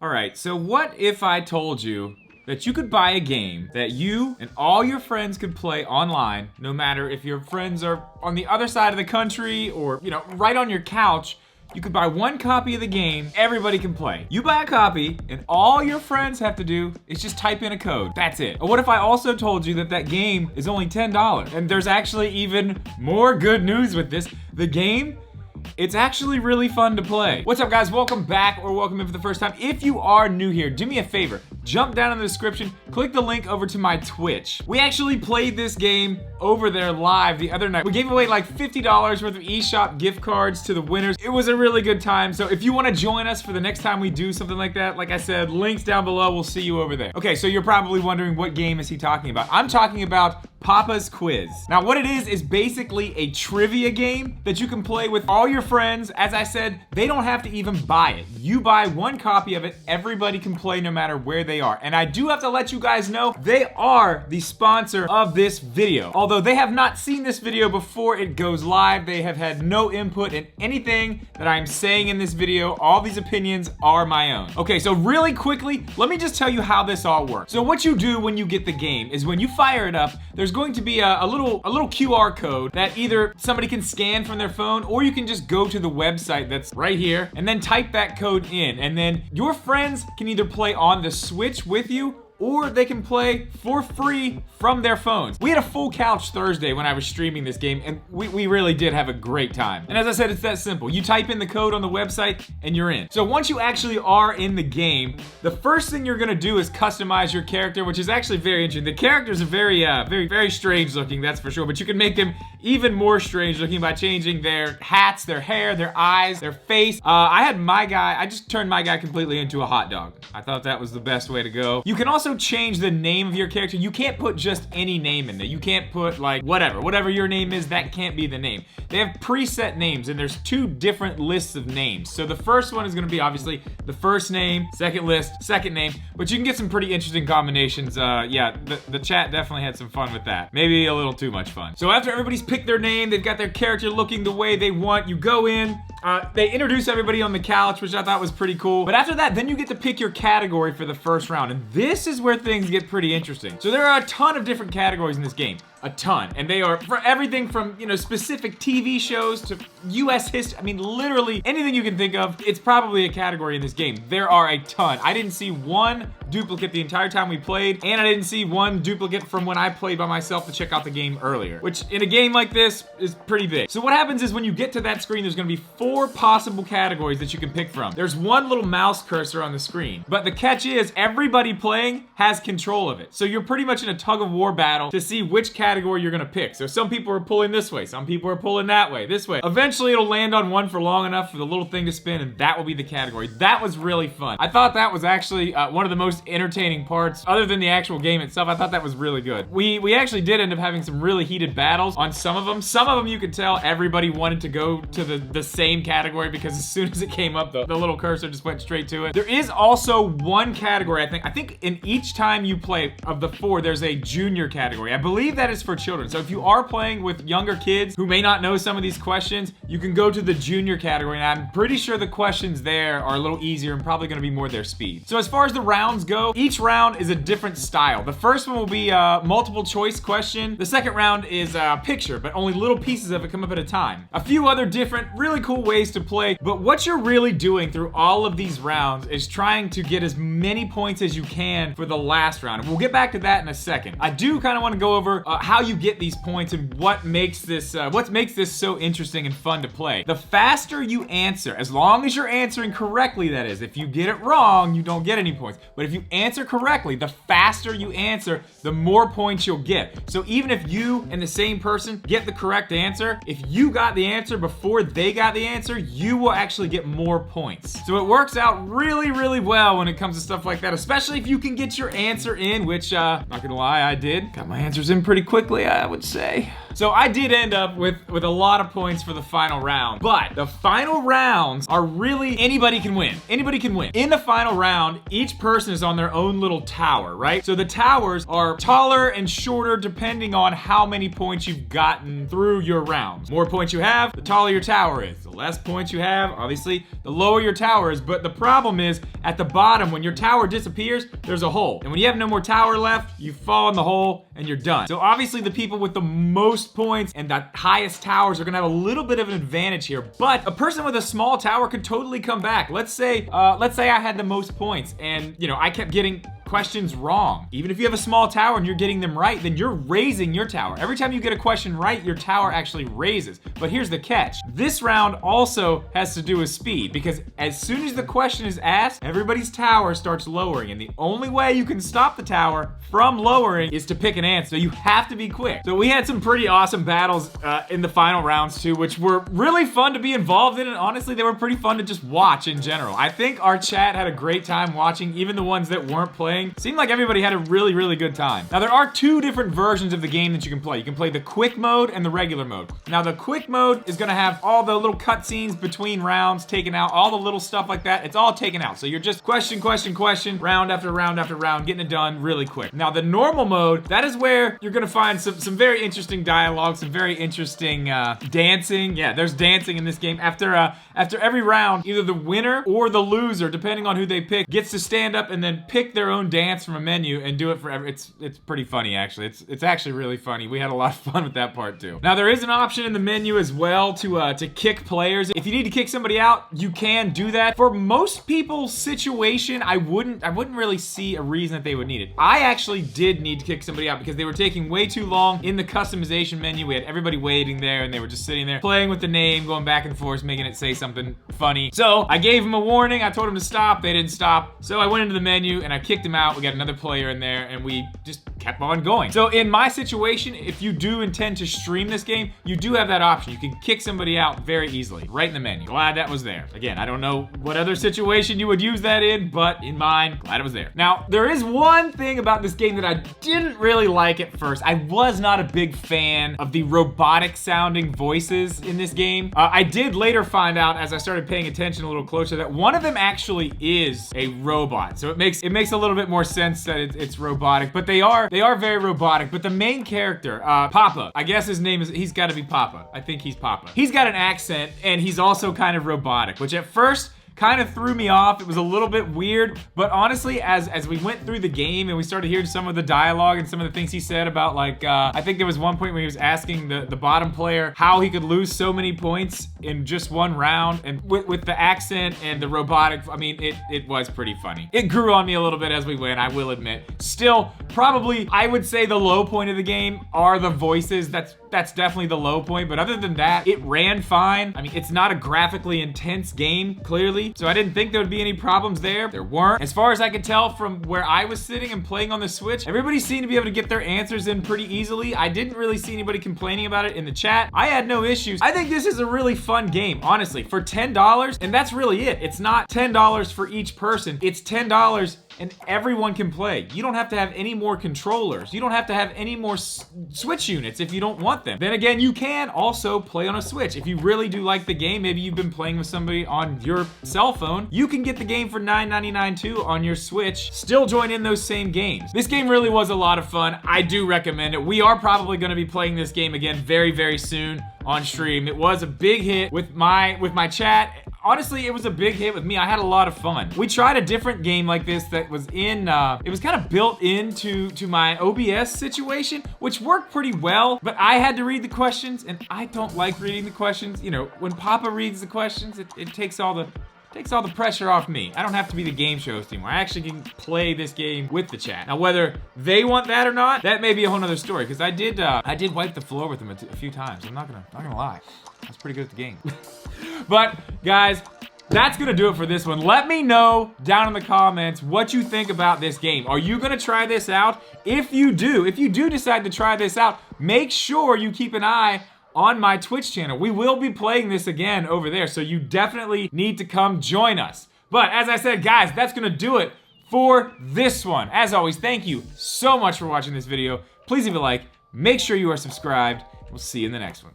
Alright, so what if I told you that you could buy a game that you and all your friends could play online, no matter if your friends are on the other side of the country or, right on your couch. You could buy one copy of the game, everybody can play. You buy a copy, and all your friends have to do is just type in a code. That's it. Or what if I also told you that that game is only $10? And there's actually even more good news with this. The game, it's actually really fun to play. What's up, guys? Welcome back, or welcome in for the first time. If you are new here, do me a favor. Jump down in the description, click the link over to my Twitch. We actually played this game over there live the other night. We gave away like $50 worth of eShop gift cards to the winners. It was a really good time. So if you want to join us for the next time we do something like that, like I said, links down below. We'll see you over there. Okay, so you're probably wondering, what game is he talking about? I'm talking about Papa's Quiz. Now, what it is basically a trivia game that you can play with all your friends. As I said, they don't have to even buy it. You buy one copy of it, everybody can play no matter where they are. And I do have to let you guys know, they are the sponsor of this video. Although they have not seen this video before it goes live, they have had no input in anything that I'm saying in this video. All these opinions are my own. Okay, so really quickly, let me just tell you how this all works. So what you do when you get the game is when you fire it up, there's going to be a little QR code that either somebody can scan from their phone, or you can just go to the website that's right here and then type that code in, and then your friends can either play on the Switch with you, or they can play for free from their phones. We had a full couch Thursday when I was streaming this game, and we really did have a great time. And as I said, it's that simple. You type in the code on the website and you're in. So once you actually are in the game, the first thing you're gonna do is customize your character, which is actually very interesting. The characters are very strange looking, that's for sure, but you can make them even more strange looking by changing their hats, their hair, their eyes, their face. I just turned my guy completely into a hot dog. I thought that was the best way to go. You can also change the name of your character. You can't put just any name in there. You can't put like whatever your name is, that can't be the name. They have preset names, and there's two different lists of names. So the first one is gonna be obviously the first name, second list, second name, but you can get some pretty interesting combinations. Yeah, the chat definitely had some fun with that. Maybe a little too much fun. So after everybody's picked their name, they've got their character looking the way they want, you go in, they introduce everybody on the couch, which I thought was pretty cool. But after that, then you get to pick your category for the first round, and this is where things get pretty interesting. So there are a ton of different categories in this game. A ton. And they are for everything from, specific TV shows to US history. I mean, literally anything you can think of, it's probably a category in this game. There are a ton. I didn't see one duplicate the entire time we played, and I didn't see one duplicate from when I played by myself to check out the game earlier, which in a game like this is pretty big. So what happens is when you get to that screen, there's gonna be 4 possible categories that you can pick from. There's one little mouse cursor on the screen, but the catch is everybody playing has control of it. So you're pretty much in a tug of war battle to see which category you're gonna pick. So some people are pulling this way, some people are pulling that way, this way. Eventually it'll land on one for long enough for the little thing to spin, and that will be the category. That was really fun. I thought that was actually one of the most entertaining parts, other than the actual game itself. I thought that was really good. We actually did end up having some really heated battles on some of them. Some of them you could tell everybody wanted to go to the same category, because as soon as it came up, the little cursor just went straight to it. There is also one category, I think in each time you play of the 4, there's a junior category. I believe that is for children. So if you are playing with younger kids who may not know some of these questions, you can go to the junior category, and I'm pretty sure the questions there are a little easier and probably gonna be more their speed. So as far as the rounds go, each round is a different style. The first one will be a multiple choice question. The second round is a picture, but only little pieces of it come up at a time. A few other different, really cool ways to play, but what you're really doing through all of these rounds is trying to get as many points as you can for the last round. And we'll get back to that in a second. I do kind of want to go over how you get these points and what makes this so interesting and fun to play. The faster you answer, as long as you're answering correctly, that is. If you get it wrong, you don't get any points. But if you answer correctly, the faster you answer, the more points you'll get. So even if you and the same person get the correct answer, if you got the answer before they got the answer, you will actually get more points. So it works out really, really well when it comes to stuff like that, especially if you can get your answer in, which, not gonna lie, I did. Got my answers in pretty quickly, I would say. So I did end up with a lot of points for the final round, but the final rounds are really anybody can win. Anybody can win. In the final round, each person is on their own little tower, right? So the towers are taller and shorter depending on how many points you've gotten through your rounds. More points you have, the taller your tower is. The less points you have, obviously, the lower your tower is. But the problem is, at the bottom, when your tower disappears, there's a hole. And when you have no more tower left, you fall in the hole and you're done. So obviously the people with the most points and the highest towers are gonna have a little bit of an advantage here. But a person with a small tower could totally come back. Let's say I had the most points and, you know, I kept getting questions wrong. Even if you have a small tower and you're getting them right, then you're raising your tower. Every time you get a question right, your tower actually raises. But here's the catch. This round also has to do with speed, because as soon as the question is asked, everybody's tower starts lowering, and the only way you can stop the tower from lowering is to pick an answer. So you have to be quick. So we had some pretty awesome battles in the final rounds too, which were really fun to be involved in, and honestly, they were pretty fun to just watch in general. I think our chat had a great time watching, even the ones that weren't playing. Seemed like everybody had a really, really good time. Now, there are two different versions of the game that you can play. You can play the quick mode and the regular mode. Now, the quick mode is gonna have all the little cutscenes between rounds taken out, all the little stuff like that. It's all taken out. So you're just question, round after round after round, getting it done really quick. Now, the normal mode, that is where you're gonna find some very interesting dialogue, some very interesting dancing. Yeah, there's dancing in this game. After every round, either the winner or the loser, depending on who they pick, gets to stand up and then pick their own dance from a menu and do it forever. It's pretty funny, actually. It's actually really funny. We had a lot of fun with that part too. Now, there is an option in the menu as well to kick players. If you need to kick somebody out, you can do that. For most people's situation, I wouldn't really see a reason that they would need it. I actually did need to kick somebody out because they were taking way too long in the customization menu. We had everybody waiting there and they were just sitting there playing with the name, going back and forth, making it say something funny. So I gave them a warning. I told them to stop. They didn't stop. So I went into the menu and I kicked them out. We got another player in there and we just kept on going. So in my situation, if you do intend to stream this game, you do have that option. You can kick somebody out very easily, right in the menu. Glad that was there. Again, I don't know what other situation you would use that in, but in mine, glad it was there. Now, there is one thing about this game that I didn't really like at first. I was not a big fan of the robotic sounding voices in this game. I did later find out, as I started paying attention a little closer, that one of them actually is a robot. So it makes a little bit more sense that it's robotic, but they are very robotic. But the main character, Papa, I guess his name is, he's gotta be Papa. I think he's Papa. He's got an accent and he's also kind of robotic, which at first kind of threw me off. It was a little bit weird, but honestly, as we went through the game and we started hearing some of the dialogue and some of the things he said about, like, I think there was one point where he was asking the bottom player how he could lose so many points in just one round, and with the accent and the robotic, I mean, it was pretty funny. It grew on me a little bit as we went, I will admit. Still, probably, I would say the low point of the game are the voices. That's definitely the low point, but other than that, it ran fine. I mean, it's not a graphically intense game, clearly, so I didn't think there would be any problems there. There weren't. As far as I could tell from where I was sitting and playing on the Switch, everybody seemed to be able to get their answers in pretty easily. I didn't really see anybody complaining about it in the chat. I had no issues. I think this is a really fun game, honestly, for $10, and that's really it. It's not $10 for each person. It's $10 and everyone can play. You don't have to have any more controllers. You don't have to have any more Switch units if you don't want them. Then again, you can also play on a Switch. If you really do like the game, maybe you've been playing with somebody on your cell phone, you can get the game for $9.99 too on your Switch, still join in those same games. This game really was a lot of fun. I do recommend it. We are probably gonna be playing this game again very, very soon on stream. It was a big hit with my chat. Honestly, it was a big hit with me. I had a lot of fun. We tried a different game like this that was in, it was kind of built into my OBS situation, which worked pretty well, but I had to read the questions, and I don't like reading the questions. You know, when Papa reads the questions, it takes all the pressure off me. I don't have to be the game show host anymore. I actually can play this game with the chat. Now, whether they want that or not, that may be a whole nother story, because I did wipe the floor with them a few times. I'm not gonna lie. I was pretty good at the game. But guys, that's gonna do it for this one. Let me know down in the comments what you think about this game. Are you gonna try this out? If you do decide to try this out, make sure you keep an eye on my Twitch channel. We will be playing this again over there, so you definitely need to come join us. But as I said, guys, that's gonna do it for this one. As always, thank you so much for watching this video. Please leave a like, make sure you are subscribed, We'll see you in the next one.